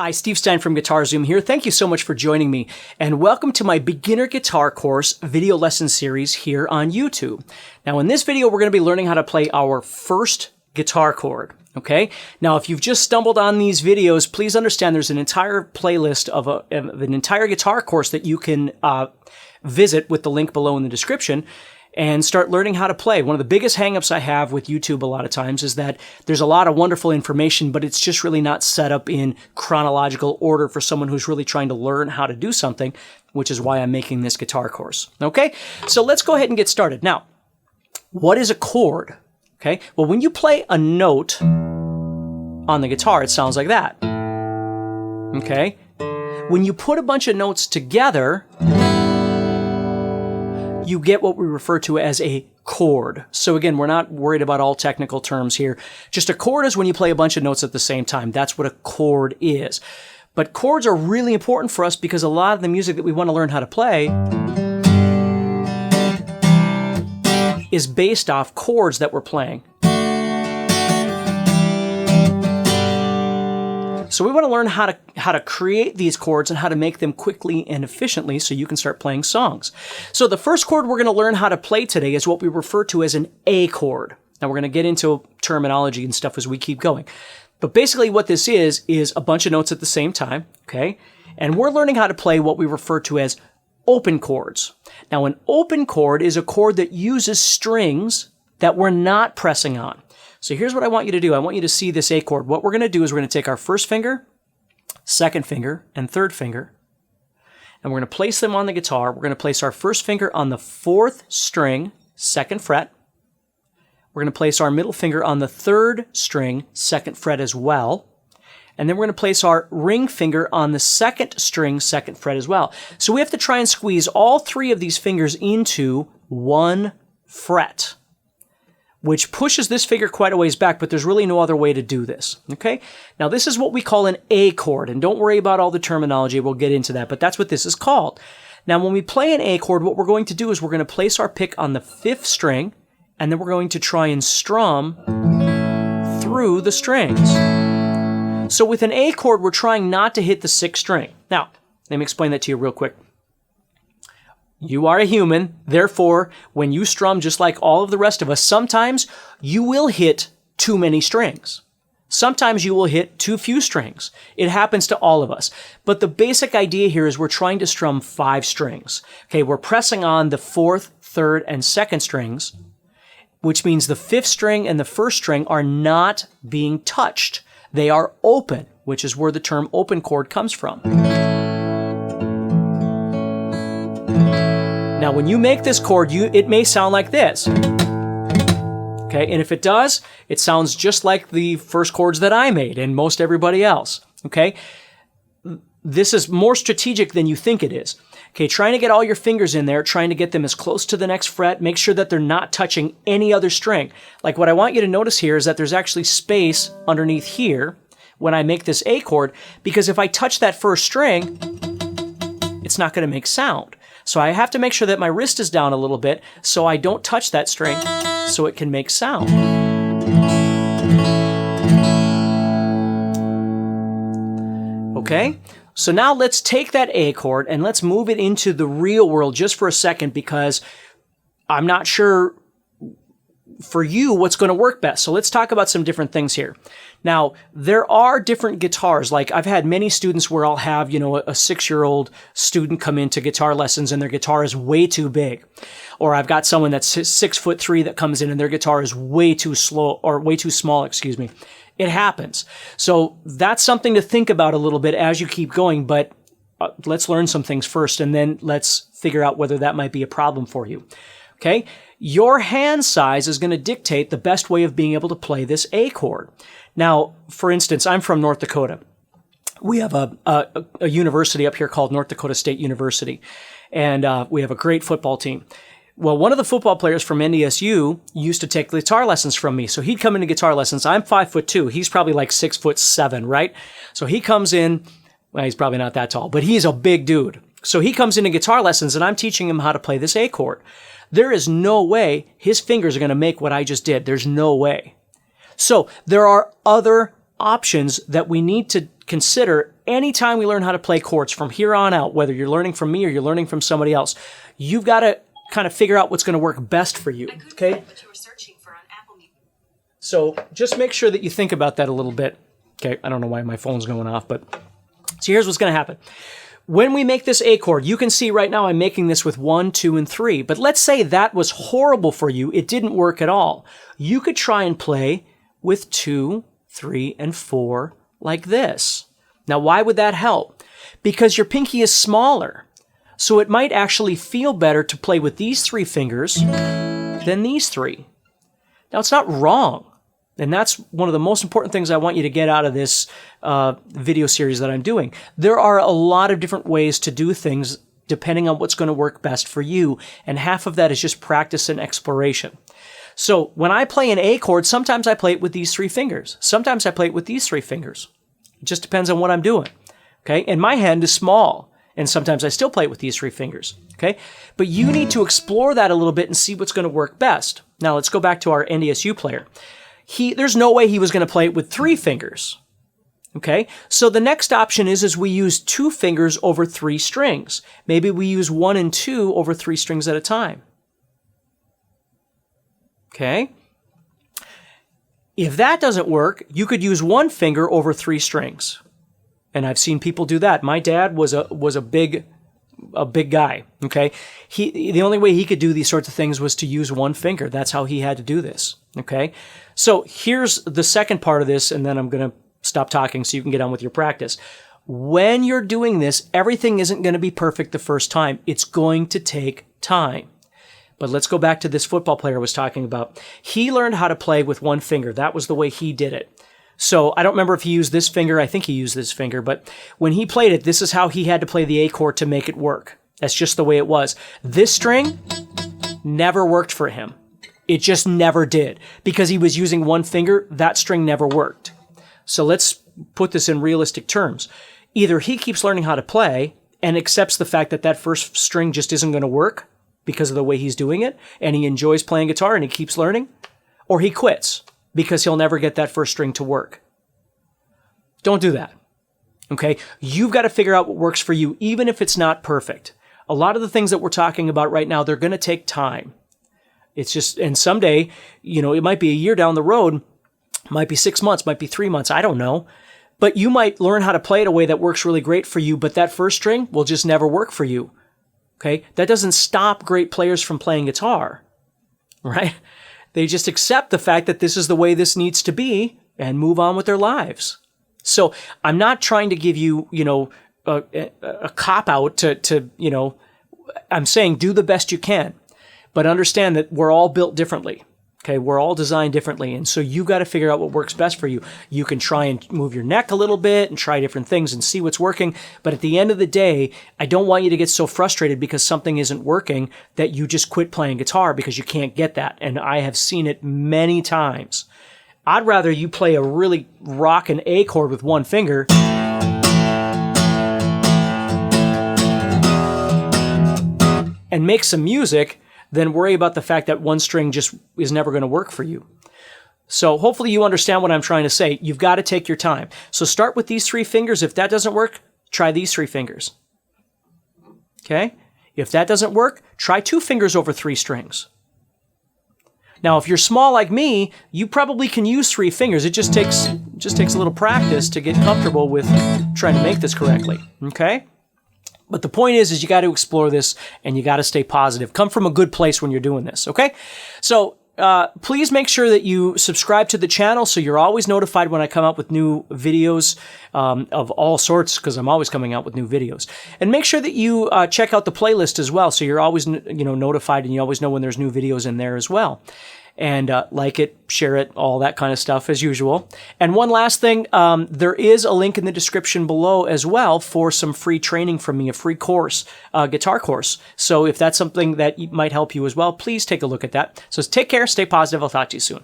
Hi, Steve Stine from guitarzoom here. Thank you so much for joining me, and welcome to my beginner guitar course video lesson series here on YouTube. Now in this video, we're going to be learning how to play our first guitar chord. Okay? Now if you've just stumbled on these videos, please understand there's an entire playlist of an entire guitar course that you can visit with the link below in the description and start learning how to play. One of the biggest hangups I have with YouTube a lot of times is that there's a lot of wonderful information, but it's just really not set up in chronological order for someone who's really trying to learn how to do something, which is why I'm making this guitar course. Okay, so let's go ahead and get started. Now, what is a chord? Okay, well, when you play a note on the guitar, it sounds like that. Okay, when you put a bunch of notes together, you get what we refer to as a chord. So again, we're not worried about all technical terms here. Just a chord is when you play a bunch of notes at the same time. That's what a chord is. But chords are really important for us because a lot of the music that we want to learn how to play is based off chords that we're playing. So we want to learn how to create these chords and how to make them quickly and efficiently so you can start playing songs. So the first chord we're going to learn how to play today is what we refer to as an A chord. Now we're going to get into terminology and stuff as we keep going. But basically what this is a bunch of notes at the same time, okay? And we're learning how to play what we refer to as open chords. Now an open chord is a chord that uses strings that we're not pressing on. So here's what I want you to do. I want you to see this A chord. What we're going to do is we're going to take our first finger, second finger, and third finger, and we're going to place them on the guitar. We're going to place our first finger on the fourth string, second fret. We're going to place our middle finger on the third string, second fret as well. And then we're going to place our ring finger on the second string, second fret as well. So we have to try and squeeze all three of these fingers into one fret, which pushes this finger quite a ways back, but there's really no other way to do this, okay? Now, this is what we call an A chord, and don't worry about all the terminology, we'll get into that, but that's what this is called. Now, when we play an A chord, what we're going to do is we're going to place our pick on the fifth string, and then we're going to try and strum through the strings. So with an A chord, we're trying not to hit the sixth string. Now, let me explain that to you real quick. You are a human, therefore, when you strum just like all of the rest of us, sometimes you will hit too many strings. Sometimes you will hit too few strings. It happens to all of us. But the basic idea here is we're trying to strum 5 strings. Okay, we're pressing on the fourth, third, and second strings, which means the fifth string and the first string are not being touched. They are open, which is where the term open chord comes from. Now, when you make this chord, it may sound like this. Okay, and if it does, it sounds just like the first chords that I made and most everybody else. Okay, this is more strategic than you think it is. Okay, trying to get all your fingers in there, trying to get them as close to the next fret, make sure that they're not touching any other string. Like what I want you to notice here is that there's actually space underneath here when I make this A chord, because if I touch that first string, it's not going to make sound. So I have to make sure that my wrist is down a little bit so I don't touch that string so it can make sound. Okay, so now let's take that A chord and let's move it into the real world just for a second, because I'm not sure for you what's going to work best. So let's talk about some different things here. Now, there are different guitars. Like I've had many students where I'll have, a 6-year-old student come into guitar lessons and their guitar is way too big. Or I've got someone that's 6'3" that comes in and their guitar is way too small, excuse me. It happens. So that's something to think about a little bit as you keep going, but let's learn some things first and then let's figure out whether that might be a problem for you. Okay? Your hand size is going to dictate the best way of being able to play this A chord. Now, for instance, I'm from North Dakota. We have a university up here called North Dakota State University, and we have a great football team. Well, one of the football players from NDSU used to take guitar lessons from me. So he'd come into guitar lessons. I'm 5'2". He's probably like 6'7", right? So he comes in, well, he's probably not that tall, but he's a big dude. So he comes into guitar lessons and I'm teaching him how to play this A chord. There is no way his fingers are going to make what I just did. There's no way. So there are other options that we need to consider anytime we learn how to play chords from here on out, whether you're learning from me or you're learning from somebody else. You've got to kind of figure out what's going to work best for you, okay? So just make sure that you think about that a little bit. Okay, I don't know why my phone's going off, but so here's what's going to happen. When we make this A chord, you can see right now I'm making this with 1, 2, and 3. But let's say that was horrible for you. It didn't work at all. You could try and play with 2, 3, and 4 like this. Now, why would that help? Because your pinky is smaller. So it might actually feel better to play with these 3 fingers than these 3. Now, it's not wrong. And that's one of the most important things I want you to get out of this video series that I'm doing. There are a lot of different ways to do things depending on what's going to work best for you. And half of that is just practice and exploration. So when I play an A chord, sometimes I play it with these 3 fingers. Sometimes I play it with these 3 fingers. It just depends on what I'm doing. Okay? And my hand is small. And sometimes I still play it with these 3 fingers. Okay? But you need to explore that a little bit and see what's going to work best. Now let's go back to our NDSU player. There's no way he was going to play it with 3 fingers. Okay? So the next option is we use 2 fingers over 3 strings. Maybe we use 1 and 2 over 3 strings at a time. Okay? If that doesn't work, you could use 1 finger over 3 strings. And I've seen people do that. My dad was a big guy, okay? The only way he could do these sorts of things was to use 1 finger. That's how he had to do this, okay? So here's the second part of this, and then I'm going to stop talking so you can get on with your practice. When you're doing this, everything isn't going to be perfect the first time. It's going to take time. But let's go back to this football player I was talking about. He learned how to play with 1 finger. That was the way he did it. So I don't remember if he used this finger. I think he used this finger. But when he played it, this is how he had to play the A chord to make it work. That's just the way it was. This string never worked for him. It just never did. Because he was using 1 finger, that string never worked. So let's put this in realistic terms. Either he keeps learning how to play and accepts the fact that that first string just isn't going to work because of the way he's doing it, and he enjoys playing guitar and he keeps learning, or he quits because he'll never get that first string to work. Don't do that. Okay? You've got to figure out what works for you, even if it's not perfect. A lot of the things that we're talking about right now, they're going to take time. It's just, and someday, it might be a year down the road, might be 6 months, might be 3 months, I don't know. But you might learn how to play it a way that works really great for you, but that first string will just never work for you. Okay? That doesn't stop great players from playing guitar, right? They just accept the fact that this is the way this needs to be and move on with their lives. So I'm not trying to give you, a cop-out to I'm saying do the best you can, but understand that we're all built differently. Okay, we're all designed differently, and so you got to figure out what works best for you. You can try and move your neck a little bit and try different things and see what's working, but at the end of the day, I don't want you to get so frustrated because something isn't working that you just quit playing guitar because you can't get that, and I have seen it many times. I'd rather you play a really rockin' A chord with 1 finger and make some music than worry about the fact that 1 string just is never going to work for you. So hopefully you understand what I'm trying to say. You've got to take your time. So start with these 3 fingers. If that doesn't work, try these 3 fingers. Okay? If that doesn't work, try 2 fingers over 3 strings. Now, if you're small like me, you probably can use 3 fingers. It just takes a little practice to get comfortable with trying to make this correctly. Okay? But the point is you got to explore this and you got to stay positive. Come from a good place when you're doing this, okay? So please make sure that you subscribe to the channel so you're always notified when I come out with new videos of all sorts, because I'm always coming out with new videos. And make sure that you check out the playlist as well so you're always notified and you always know when there's new videos in there as well. And like it, share it, all that kind of stuff as usual. And one last thing, there is a link in the description below as well for some free training from me, a free course, guitar course. So if that's something that might help you as well, please take a look at that. So take care, stay positive. I'll talk to you soon.